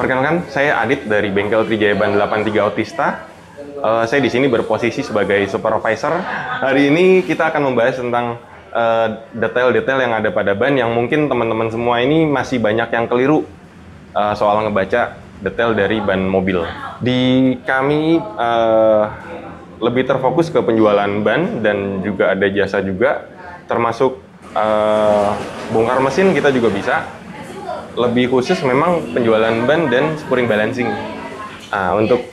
Perkenalkan, saya Adit dari Bengkel Trijaya Ban 83 Otista. Saya di sini berposisi sebagai supervisor. Hari ini kita akan membahas tentang detail-detail yang ada pada ban yang mungkin teman-teman semua ini masih banyak yang keliru soal ngebaca detail dari ban mobil. Di kami lebih terfokus ke penjualan ban dan juga ada jasa juga, termasuk bongkar mesin kita juga bisa. Lebih khusus memang penjualan ban dan spring balancing. Nah, untuk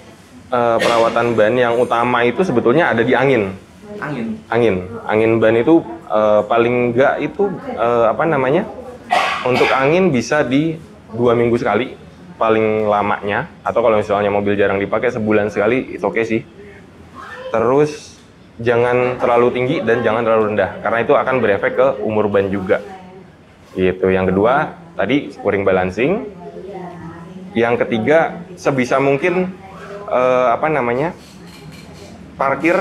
perawatan ban yang utama itu sebetulnya ada di angin. Angin ban itu paling enggak itu untuk angin bisa di 2 minggu sekali paling lamanya, atau kalau misalnya mobil jarang dipakai sebulan sekali, itu oke sih. Terus jangan terlalu tinggi dan jangan terlalu rendah, karena itu akan berefek ke umur ban juga. Gitu. Yang kedua tadi spring balancing. Yang ketiga sebisa mungkin parkir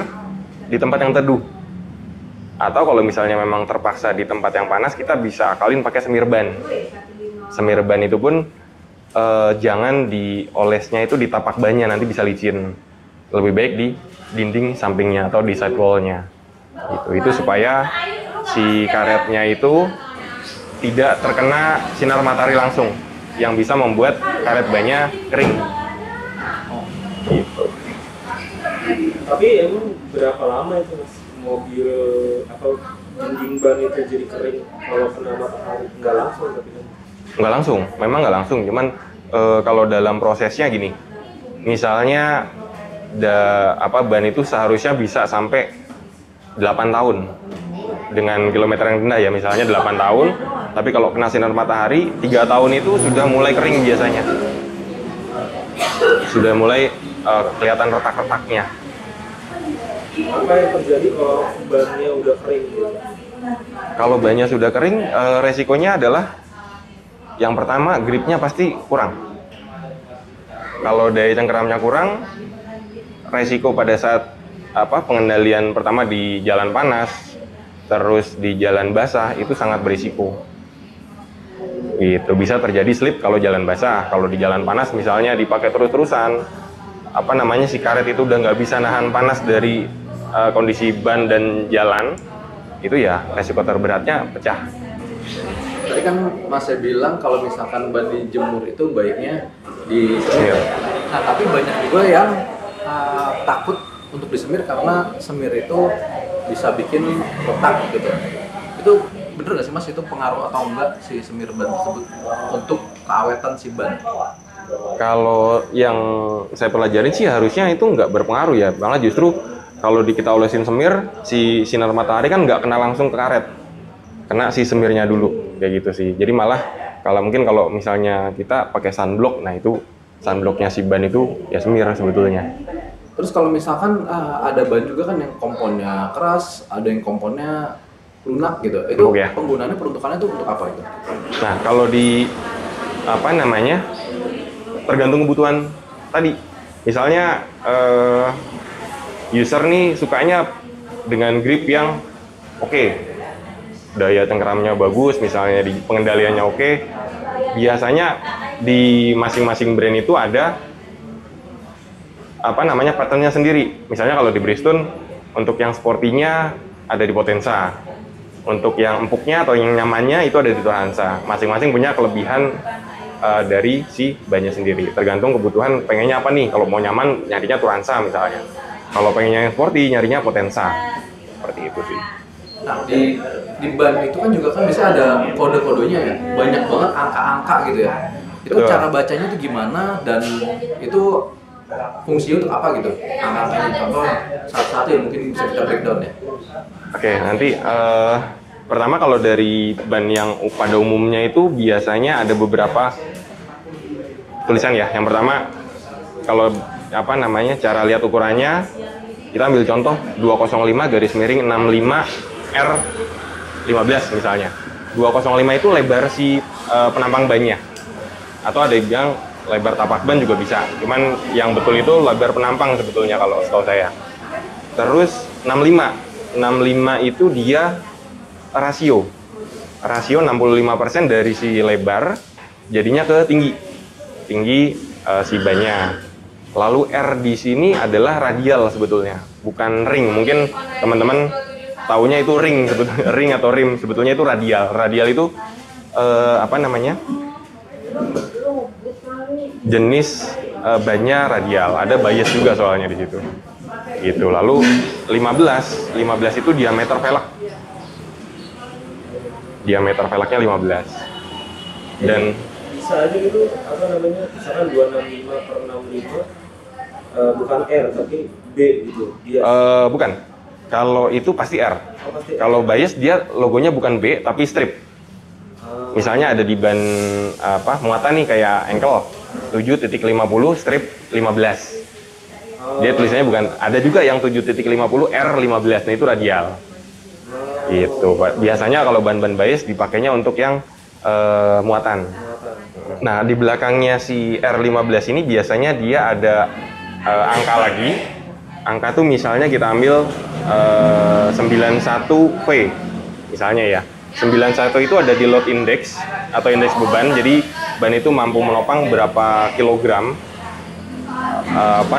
di tempat yang teduh. Atau kalau misalnya memang terpaksa di tempat yang panas, kita bisa akalin pakai semir ban. Semir ban itu pun jangan diolesnya itu di tapak bannya, nanti bisa licin. Lebih baik di dinding sampingnya atau di sidewall-nya. Itu supaya si karetnya itu tidak terkena sinar matahari langsung yang bisa membuat karet bannya kering. Gitu. Tapi emang berapa lama itu mas mobil atau dinding ban itu jadi kering kalau kena matahari? Nggak langsung tapi kan? Nggak langsung, memang nggak langsung. Cuman kalau dalam prosesnya gini, misalnya ban itu seharusnya bisa sampai 8 tahun dengan kilometer yang rendah ya, misalnya 8 tahun. Tapi kalau kena sinar matahari, 3 tahun itu sudah mulai kering biasanya. Sudah mulai kelihatan retak-retaknya. Apa yang terjadi kalau bannya udah kering? Kalau bannya sudah kering, resikonya adalah yang pertama gripnya pasti kurang. Kalau daya cengkeramnya kurang, resiko pada saat pengendalian pertama di jalan panas, terus di jalan basah itu sangat berisiko. Gitu, bisa terjadi slip kalau jalan basah. Kalau di jalan panas misalnya dipakai terus-terusan, si karet itu udah nggak bisa nahan panas dari kondisi ban dan jalan, itu ya resiko terberatnya pecah. Tadi kan Mas saya bilang kalau misalkan ban dijemur itu baiknya disemir. Nah, tapi banyak juga yang takut untuk disemir karena semir itu bisa bikin retak gitu. Itu bener nggak sih mas, itu pengaruh atau enggak si semir ban tersebut untuk keawetan si ban? Kalau yang saya pelajarin sih harusnya itu nggak berpengaruh ya, malah justru kalau kita olesin semir, si sinar matahari kan nggak kena langsung ke karet, kena si semirnya dulu, kayak gitu sih. Jadi malah kalau misalnya kita pakai sunblock, nah itu sunblocknya si ban itu ya semir sebetulnya. Terus kalau misalkan ada ban juga kan yang komponnya keras, ada yang komponnya lunak gitu, itu penggunaannya, peruntukannya itu untuk apa itu? Nah, kalau di tergantung kebutuhan tadi. Misalnya user nih sukanya dengan grip yang oke, daya cengkeramnya bagus, misalnya di pengendaliannya oke. Biasanya di masing-masing brand itu ada patternnya sendiri. Misalnya kalau di Bridgestone untuk yang sportinya ada di Potenza. Untuk yang empuknya atau yang nyamannya itu ada di Turanza. Masing-masing punya kelebihan dari si bannya sendiri. Tergantung kebutuhan pengennya apa nih. Kalau mau nyaman nyarinya Turanza misalnya. Kalau pengennya yang sporty nyarinya Potenza. Seperti itu sih. Nah, di ban itu kan juga kan bisa ada kode-kodenya ya. Banyak banget angka-angka gitu ya. Itu betul. Cara bacanya itu gimana dan itu fungsinya untuk apa gitu? Angka-angkanya contoh satu-satu yang mungkin bisa kita breakdown ya. Oke, nanti pertama kalau dari ban yang pada umumnya itu biasanya ada beberapa tulisan ya. Yang pertama kalau cara lihat ukurannya, kita ambil contoh 205/65 R15 misalnya. 205 itu lebar si penampang bannya. Atau ada yang lebar tapak ban juga bisa. Cuman yang betul itu lebar penampang sebetulnya kalau setahu saya. Terus 65 itu dia rasio 65% dari si lebar jadinya ke tinggi. tinggi si bannya. Lalu R di sini adalah radial sebetulnya, bukan ring. Mungkin teman-teman taunya itu ring, sebetulnya ring atau rim, sebetulnya itu radial. Radial itu apa namanya? Jenis bannya radial. Ada bias juga soalnya di situ. Gitu. Lalu 15 itu diameter velg. Diameter velgnya 15. Dan bisa aja gitu apa namanya, misalkan 265 per 65 bukan R tapi B gitu dia. Bukan. Kalau itu pasti R. Pasti R. Kalau bias dia logonya bukan B tapi strip. Misalnya ada di ban muatan nih kayak ankle 7.50 strip 15. Dia tulisannya bukan, ada juga yang 7.50 R15. Nah itu radial. Gitu. Biasanya kalau ban-ban bias dipakainya untuk yang muatan. Nah, di belakangnya si R15 ini biasanya dia ada angka lagi. Angka tuh misalnya kita ambil 91V misalnya ya. 91 itu ada di load index atau indeks beban. Jadi ban itu mampu menopang berapa kilogram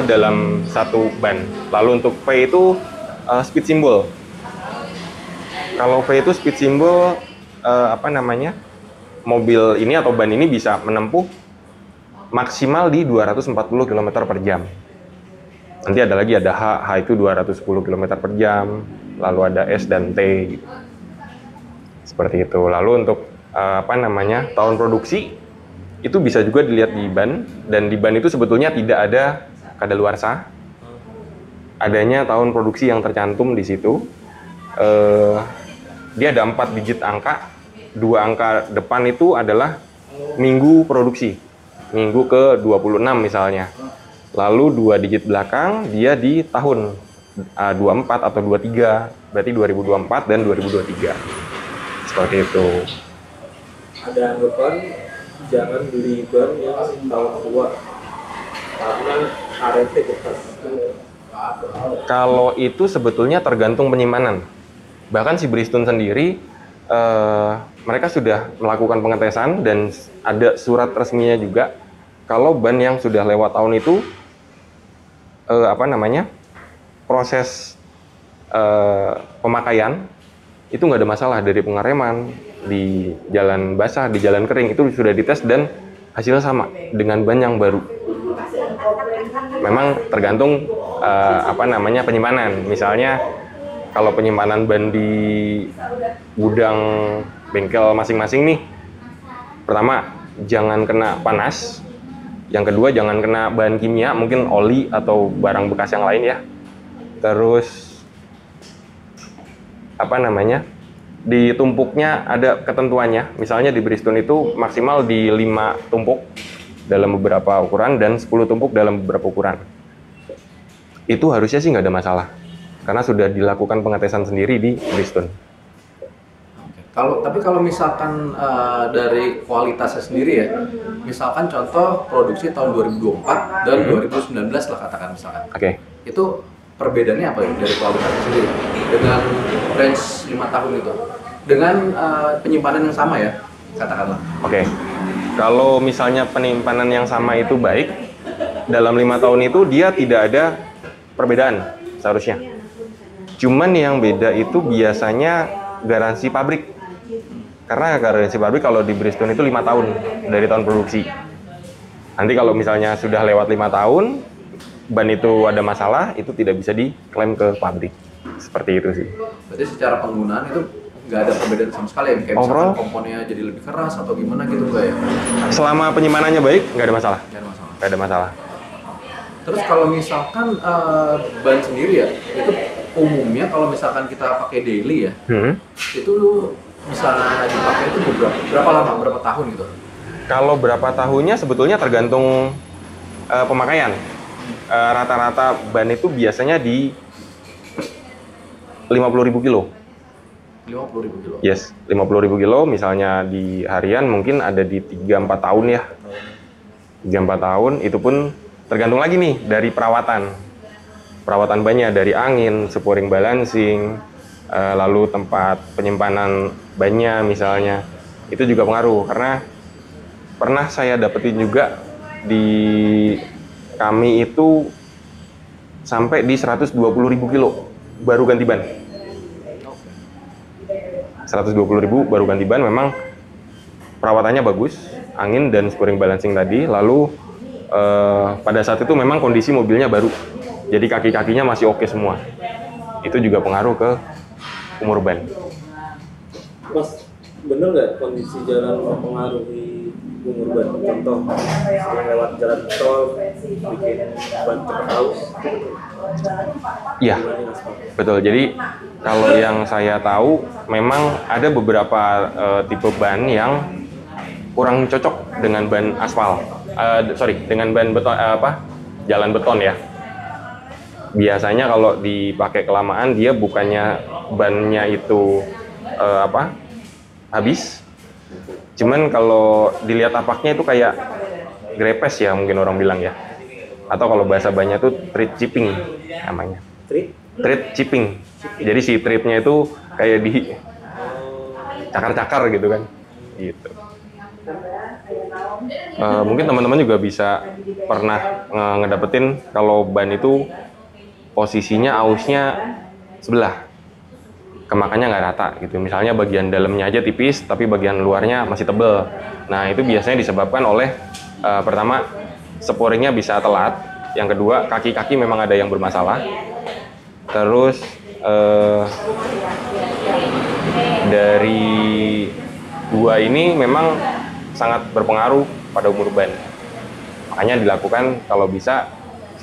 dalam satu ban. Lalu untuk V itu speed symbol. Kalau V itu speed symbol mobil ini atau ban ini bisa menempuh maksimal di 240 km per jam. Nanti ada lagi, ada H itu 210 km per jam, lalu ada S dan T gitu. Seperti itu. Lalu untuk tahun produksi itu bisa juga dilihat di ban, dan di ban itu sebetulnya tidak ada kadaluarsa. Adanya tahun produksi yang tercantum di situ. Dia ada 4 digit angka. 2 angka depan itu adalah minggu produksi, minggu ke 26 misalnya. Lalu 2 digit belakang dia di tahun 24 atau 23, berarti 2024 dan 2023. Seperti itu. Ada anggapan jangan beli ban yang tahun tua karena karetnya bekas. Kalau itu sebetulnya tergantung penyimpanan. Bahkan si Bridgestone sendiri mereka sudah melakukan pengetesan dan ada surat resminya juga kalau ban yang sudah lewat tahun itu proses pemakaian itu nggak ada masalah, dari pengereman di jalan basah, di jalan kering itu sudah dites dan hasilnya sama dengan ban yang baru. Memang tergantung penyimpanan. Misalnya kalau penyimpanan ban di gudang bengkel masing-masing nih, pertama jangan kena panas, yang kedua jangan kena bahan kimia, mungkin oli atau barang bekas yang lain ya. Terus di tumpuknya ada ketentuannya, misalnya di Bridgestone itu maksimal di 5 tumpuk dalam beberapa ukuran dan 10 tumpuk dalam beberapa ukuran. Itu harusnya sih nggak ada masalah, karena sudah dilakukan pengetesan sendiri di Bridgestone. Tapi kalau misalkan dari kualitasnya sendiri ya, misalkan contoh produksi tahun 2024 dan 2019 lah katakan misalkan. Oke. Itu perbedaannya apa ya dari kualitasnya sendiri dengan range 5 tahun itu? Dengan penyimpanan yang sama ya, katakanlah. Oke. Kalau misalnya penyimpanan yang sama itu baik, dalam 5 tahun itu dia tidak ada perbedaan seharusnya. Cuman yang beda itu biasanya garansi pabrik. Karena garansi pabrik kalau di Bridgestone itu 5 tahun dari tahun produksi. Nanti kalau misalnya sudah lewat 5 tahun, ban itu ada masalah, itu tidak bisa diklaim ke pabrik. Seperti itu sih. Berarti secara penggunaan itu nggak ada perbedaan sama sekali ya? Kayak Overall, misalkan komponennya jadi lebih keras atau gimana gitu nggak ya? Selama penyimpanannya baik, nggak ada masalah. Nggak ada masalah. Nggak ada masalah. Terus kalau misalkan ban sendiri ya, itu umumnya kalau misalkan kita pakai daily ya, itu bisa dipakai itu berapa lama, berapa tahun gitu? Kalau berapa tahunnya sebetulnya tergantung pemakaian. Rata-rata ban itu biasanya di 50.000 kilo. 50.000 kilo? Yes, 50.000 kilo misalnya di harian mungkin ada di 3-4 tahun ya. 3-4 tahun, itu pun tergantung lagi nih dari perawatan. Perawatan bannya dari angin, spring balancing, lalu tempat penyimpanan bannya misalnya. Itu juga pengaruh, karena pernah saya dapetin juga di kami itu sampai di 120.000 kilo baru ganti ban. 120.000 baru ganti ban. Memang perawatannya bagus, angin dan spring balancing tadi. Lalu pada saat itu memang kondisi mobilnya baru, jadi kaki-kakinya masih oke semua. Itu juga pengaruh ke umur ban. Mas, bener nggak kondisi jalan mempengaruhi umur ban? Contoh, sering lewat jalan tol, bikin ban cepat haus. Iya, betul. Jadi kalau yang saya tahu, memang ada beberapa tipe ban yang kurang cocok dengan ban aspal. Dengan ban beton, jalan beton ya. Biasanya kalau dipakai kelamaan, dia bukannya bannya itu habis. Cuman kalau dilihat tapaknya itu kayak grepes ya, mungkin orang bilang ya. Atau kalau bahasa banyak tuh tread chipping namanya. Tread chipping. Jadi si treadnya itu kayak di cakar-cakar gitu kan. Gitu. Mungkin teman-teman juga bisa pernah ngedapetin kalau ban itu posisinya ausnya sebelah, kemakannya nggak rata gitu. Misalnya bagian dalamnya aja tipis, tapi bagian luarnya masih tebel. Nah itu biasanya disebabkan oleh pertama sporingnya bisa telat, yang kedua kaki-kaki memang ada yang bermasalah. Terus dari dua ini memang sangat berpengaruh pada umur ban. Makanya dilakukan kalau bisa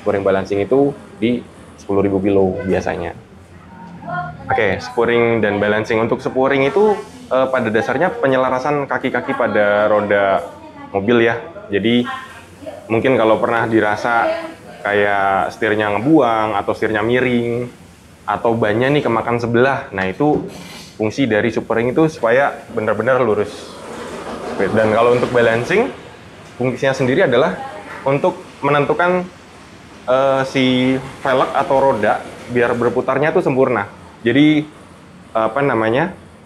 sporing balancing itu di 10.000 kilo biasanya. Oke, sporing dan balancing. Untuk sporing itu pada dasarnya penyelarasan kaki-kaki pada roda mobil ya. Jadi mungkin kalau pernah dirasa kayak setirnya ngebuang atau setirnya miring atau bannya nih kemakan sebelah, nah itu fungsi dari sporing itu supaya benar-benar lurus. Dan kalau untuk balancing, fungsinya sendiri adalah untuk menentukan si velg atau roda biar berputarnya itu sempurna. Jadi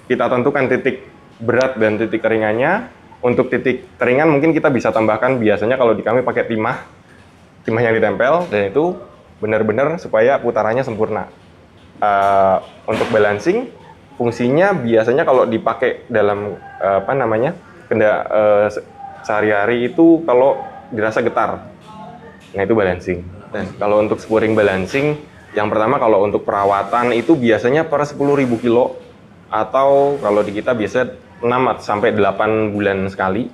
kita tentukan titik berat dan titik keringannya. Untuk titik keringan mungkin kita bisa tambahkan, biasanya kalau di kami pakai timah yang ditempel, dan itu benar-benar supaya putarannya sempurna. Untuk balancing, fungsinya biasanya kalau dipakai dalam sehari-hari itu kalau dirasa getar, nah itu balancing. Dan kalau untuk sporing balancing, yang pertama kalau untuk perawatan itu biasanya per 10.000 kilo, atau kalau di kita biasa 6 sampai 8 bulan sekali.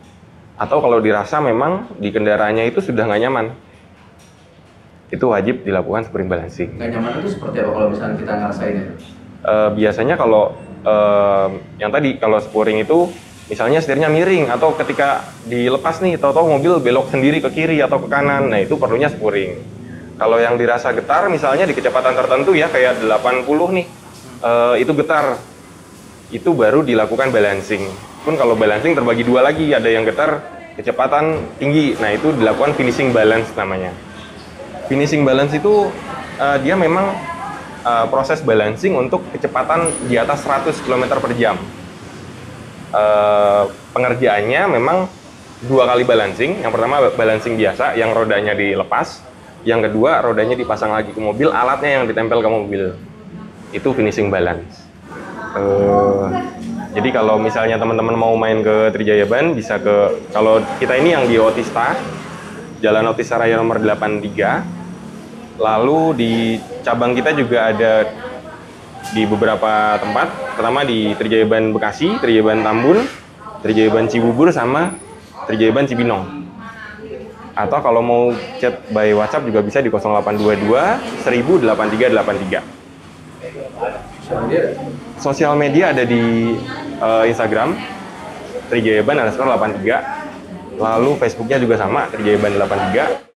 Atau kalau dirasa memang di kendaraannya itu sudah nggak nyaman, itu wajib dilakukan sporing balancing. Nggak nyaman itu seperti apa kalau misalnya kita ngerasain ya? Biasanya kalau yang tadi, kalau sporing itu misalnya setirnya miring, atau ketika dilepas nih, tahu-tahu mobil belok sendiri ke kiri atau ke kanan, nah itu perlunya sporing. Kalau yang dirasa getar, misalnya di kecepatan tertentu ya, kayak 80 nih, itu getar, itu baru dilakukan balancing. Pun kalau balancing terbagi dua lagi, ada yang getar kecepatan tinggi, nah itu dilakukan finishing balance namanya. Finishing balance itu dia memang proses balancing untuk kecepatan di atas 100 km per jam. Pengerjaannya memang 2 kali balancing. Yang pertama balancing biasa yang rodanya dilepas, yang kedua rodanya dipasang lagi ke mobil, alatnya yang ditempel ke mobil. Itu finishing balance. Jadi kalau misalnya teman-teman mau main ke Trijaya Ban, bisa ke, kalau kita ini yang di Otista, Jalan Otista Raya nomor 83. Lalu di cabang kita juga ada di beberapa tempat, pertama di Trijaya Ban Bekasi, Trijaya Ban Tambun, Trijaya Ban Cibubur, sama Trijaya Ban Cibinong. Atau kalau mau chat by WhatsApp juga bisa di 0822 1000 8383. Sosial media ada di Instagram Trijaya Ban _83. Lalu Facebooknya juga sama, Trijaya Ban 83.